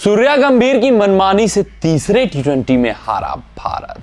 सूर्या गंभीर की मनमानी से तीसरे टी20 में हारा भारत।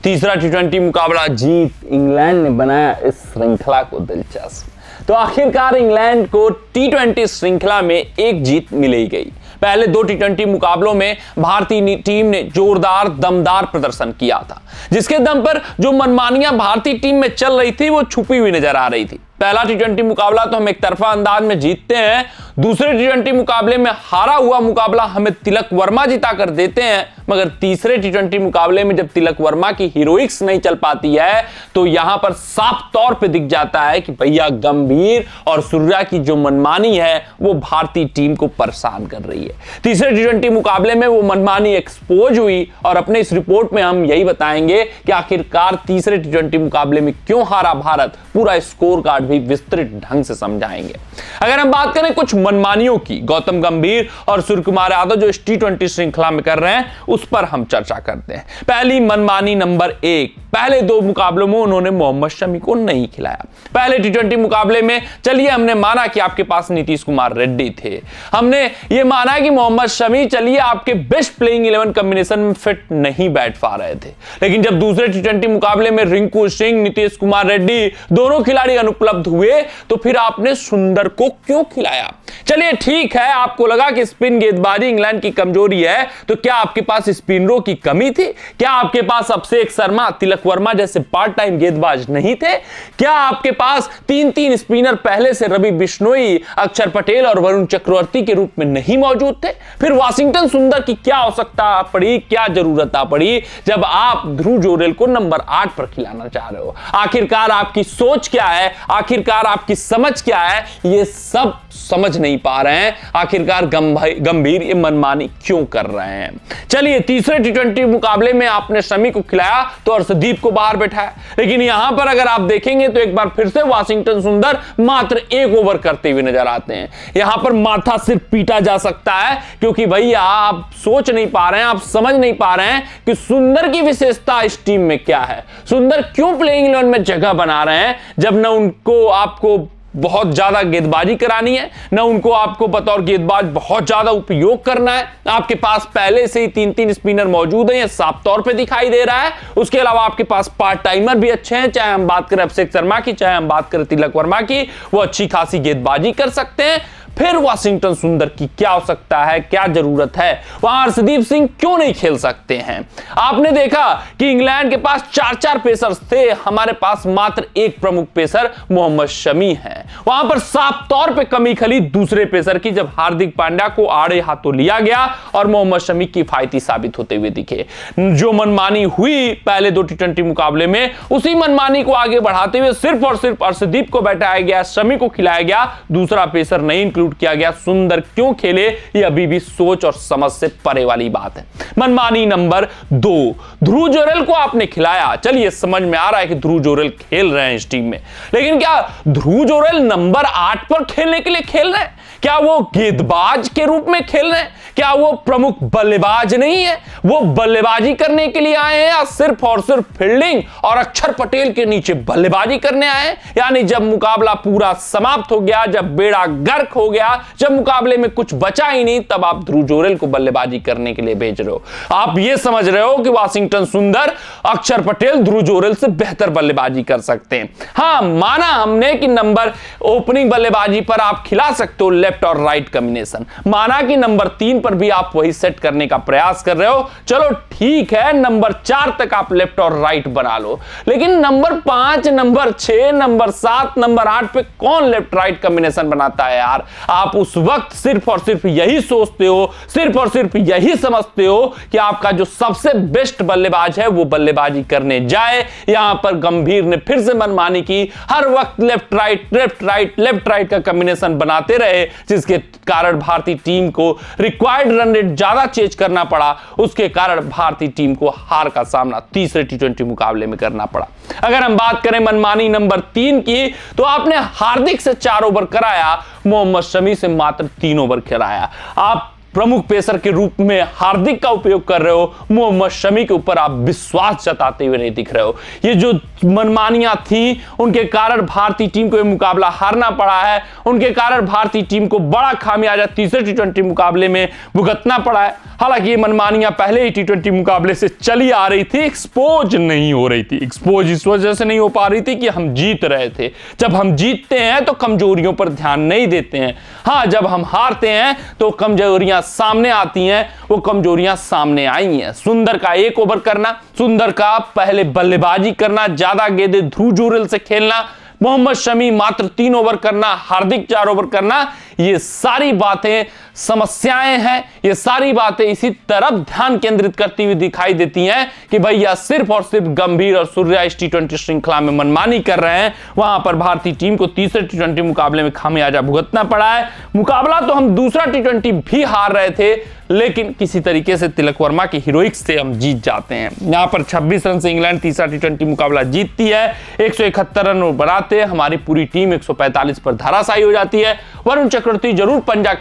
तीसरा टी20 मुकाबला जीत इंग्लैंड ने बनाया इस श्रृंखला को दिलचस्प। तो आखिरकार इंग्लैंड को टी20 श्रृंखला में एक जीत मिल ही गई। पहले दो टी20 मुकाबलों में भारतीय टीम ने जोरदार दमदार प्रदर्शन किया था, जिसके दम पर जो मनमानियां भारतीय टीम में चल रही थी वो छुपी हुई नजर आ रही थी। पहला टी20 मुकाबला तो हम एक तरफा अंदाज में जीतते हैं, दूसरे टी20 मुकाबले में हारा हुआ मुकाबला हमें तिलक वर्मा जिता कर देते हैं, मगर तीसरे टी20 मुकाबले में जब तिलक वर्मा की हीरोइक्स नहीं चल पाती है तो यहां पर साफ तौर पे दिख जाता है कि भैया गंभीर और सूर्या की जो मनमानी है वो भारतीय टीम को परेशान कर रही है। तीसरे टी20 मुकाबले में वो मनमानी एक्सपोज हुई और अपने इस रिपोर्ट में हम यही बताएंगे कि आखिरकार तीसरे टी20 मुकाबले में क्यों हारा भारत, पूरा स्कोर कार्ड भी विस्तृत ढंग से समझाएंगे। अगर हम बात करें कुछ मनमानियों की, गौतम गंभीर और सूर्यकुमार यादव जो इस टी20 श्रृंखला में कर रहे हैं उस पर हम चर्चा करते हैं। पहली मनमानी नंबर 1, पहले दो मुकाबलों में उन्होंने मोहम्मद शमी को नहीं खिलाया। पहले टी20 मुकाबले में चलिए हमने माना कि आपके पास नीतीश कुमार रेड्डी थे, हमने ये माना कि मोहम्मद शमी चलिए आपके बेस्ट प्लेइंग 11 कॉम्बिनेशन में फिट नहीं बैठ पा रहे थे, लेकिन जब दूसरे टी20 मुकाबले में रिंकू सिंह, नीतीश कुमार रेड्डी दोनों खिलाड़ी अनुपलब्ध हुए तो फिर आपने सुंदर को क्यों खिलाया? चलिए ठीक है, आपको लगा कि स्पिन गेंदबाजी इंग्लैंड की कमजोरी है, तो क्या आपके पास स्पिनरों की कमी थी? क्या आपके पास अभिषेक शर्मा, तिलक वर्मा जैसे पार्ट टाइम गेंदबाज नहीं थे? क्या आपके पास तीन स्पिनर पहले से रवि बिश्नोई, अक्षर पटेल और वरुण चक्रवर्ती के रूप में नहीं मौजूद थे? फिर वाशिंगटन सुंदर की क्या आवश्यकता पड़ी, क्या जरूरत पड़ी जब आप ध्रुव जोरेल को नंबर 8 पर खिलाना चाह रहे हो? आखिरकार आपकी सोच क्या है, आखिरकार आपकी समझ क्या है, ये सब समझ नहीं पा रहे हैं। आखिरकार गंभीर ये मनमानी क्यों कर रहे हैं? चलिए तीसरे टी20 मुकाबले में आपने शमी को खिलाया तो अर्शदीप को बाहर बैठाया, लेकिन यहां पर अगर आप देखेंगे तो एक बार फिर से वाशिंगटन सुंदर मात्र 1 ओवर करते हुए नजर आते हैं। यहां पर माथा सिर्फ पीटा जा सकता है, क्योंकि भैया आप सोच नहीं पा रहे हैं, आप समझ नहीं पा रहे हैं कि सुंदर की विशेषता इस टीम में क्या है। सुंदर क्यों प्लेइंग 11 में जगह बना रहे हैं जब न उनको आपको बहुत ज्यादा गेंदबाजी करानी है, ना उनको आपको बतौर गेंदबाज बहुत ज्यादा उपयोग करना है। आपके पास पहले से ही 3 स्पिनर मौजूद हैं, ये साफ तौर पे दिखाई दे रहा है। उसके अलावा आपके पास पार्ट टाइमर भी अच्छे हैं, चाहे हम बात करें अभिषेक शर्मा की, चाहे हम बात करें तिलक वर्मा की, वो अच्छी खासी गेंदबाजी कर सकते हैं। फिर वाशिंगटन सुंदर की क्या आवश्यकता है, क्या जरूरत है? वहां अर्शदीप सिंह क्यों नहीं खेल सकते हैं? आपने देखा कि इंग्लैंड के पास 4 पेसर्स थे, हमारे पास मात्र एक प्रमुख पेसर मोहम्मद शमी है। वहां पर साफ तौर पे कमी खली दूसरे पेसर की, जब हार्दिक पांड्या को आड़े हाथों लिया गया और मोहम्मद शमी किफायती साबित होते हुए दिखे। जो मनमानी हुई पहले दो टी20 मुकाबले में, उसी मनमानी को आगे बढ़ाते हुए सिर्फ और सिर्फ अर्शदीप को बैठाया गया, शमी को खिलाया गया, दूसरा पेसर नहीं इंक्लूड किया गया। सुंदर क्यों खेले, ये अभी भी सोच और समझ से परे वाली बात है। मनमानी नंबर 2, ध्रुव जोरेल को आपने खिलाया। चलिए समझ में आ रहा है कि ध्रुव जोरेल खेल रहे हैं इस टीम में, लेकिन क्या ध्रुव जोरेल नंबर 8 पर खेलने के लिए खेल रहे हैं? क्या वो गेंदबाज के रूप में खेल रहे हैं? क्या वो प्रमुख बल्लेबाज नहीं है? वो बल्लेबाजी करने के लिए आए हैं या सिर्फ और सिर्फ फील्डिंग और अक्षर पटेल के नीचे बल्लेबाजी करने आए हैं? यानी जब मुकाबला पूरा समाप्त हो गया, जब बेड़ा गर्क हो गया, जब मुकाबले में कुछ बचा ही नहीं, तब आप ध्रुव जोरेल को बल्लेबाजी करने के लिए भेज रहे हो। आप ये समझ रहे हो कि वाशिंगटन सुंदर, अक्षर पटेल ध्रुव जोरेल से बेहतर बल्लेबाजी कर सकते हैं। हां, माना हमने कि नंबर ओपनिंग बल्लेबाजी पर आप खिला सकते हो लेफ्ट और राइट कॉम्बिनेशन, माना कि नंबर 3 पर भी आप वही सेट करने का प्रयास कर रहे हो, चलो ठीक है, नंबर 4 तक आप लेफ्ट और राइट बना लो, लेकिन नंबर 5, नंबर 6, नंबर 7, नंबर 8 पे कौन लेफ्ट राइट कॉम्बिनेशन बनाता है यार? आप उस वक्त सिर्फ और सिर्फ यही सोचते हो, सिर्फ और सिर्फ यही समझते हो कि आपका जो सबसे बेस्ट बल्लेबाज है वो बल्लेबाजी करने जाए। यहां पर गंभीर ने फिर से मनमानी की, हर वक्त left right left right left right का कॉम्बिनेशन बनाते रहे, जिसके कारण भारतीय टीम को रिक्वायर्ड रन रेट ज्यादा चेज करना पड़ा। उसके कारण भारतीय टीम को हार का सामना तीसरे टी20 मुकाबले में करना पड़ा। अगर हम बात करें मनमानी नंबर 3 की, तो आपने हार्दिक से 4 ओवर कराया, मोहम्मद शमी से मात्र 3 ओवर कराया। आप प्रमुख पेसर के रूप में हार्दिक का उपयोग कर रहे हो, मोहम्मद शमी के ऊपर आप विश्वास जताते हुए नहीं दिख रहे हो। ये जो मनमानियां थी उनके कारण भारतीय टीम को यह मुकाबला हारना पड़ा है, उनके कारण भारतीय टीम को बड़ा खामियाजा तीसरे टी20 मुकाबले में भुगतना पड़ा है। हालांकि ये मनमानियां पहले ही टी20 मुकाबले से चली आ रही थी, एक्सपोज नहीं हो रही थी। एक्सपोज इस वजह से नहीं हो पा रही थी कि हम जीत रहे थे। जब हम जीतते हैं तो कमजोरियों पर ध्यान नहीं देते हैं। हाँ, जब हम हारते हैं तो कमजोरियां सामने आती हैं। वो कमजोरियां सामने आई हैं। सुंदर का 1 ओवर करना, सुंदर का पहले बल्लेबाजी करना, ज्यादा गेंदें ध्रुव जुरेल से खेलना, मोहम्मद शमी मात्र 3 ओवर करना, हार्दिक 4 ओवर करना, ये सारी बातें समस्याएं हैं। ये सारी बातें इसी तरफ ध्यान केंद्रित करती हुई दिखाई देती हैं कि भैया सिर्फ और सिर्फ गंभीर और सूर्या इस टी20 श्रृंखला में मनमानी कर रहे हैं। वहां पर भारतीय टीम को तीसरे टी20 मुकाबले में खामियाजा भुगतना पड़ा है। मुकाबला तो हम दूसरा टी20 भी हार रहे थे, लेकिन किसी तरीके से तिलक वर्मा की हीरोइक्स से हम जीत जाते हैं। यहां पर 26 रन से इंग्लैंड तीसरा टी20 मुकाबला जीतती है। 171 रन बनाते हमारी पूरी टीम 145 पर धराशायी हो जाती है। वरुण चक्रवर्ती जरूर पंजा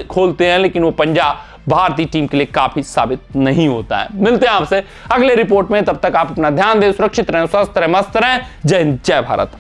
खोलते हैं, लेकिन वो पंजा भारतीय टीम के लिए काफी साबित नहीं होता है। मिलते हैं आपसे अगले रिपोर्ट में, तब तक आप अपना ध्यान दें, सुरक्षित रहें, स्वस्थ रहें, मस्त रहें। जय हिंद, जय भारत।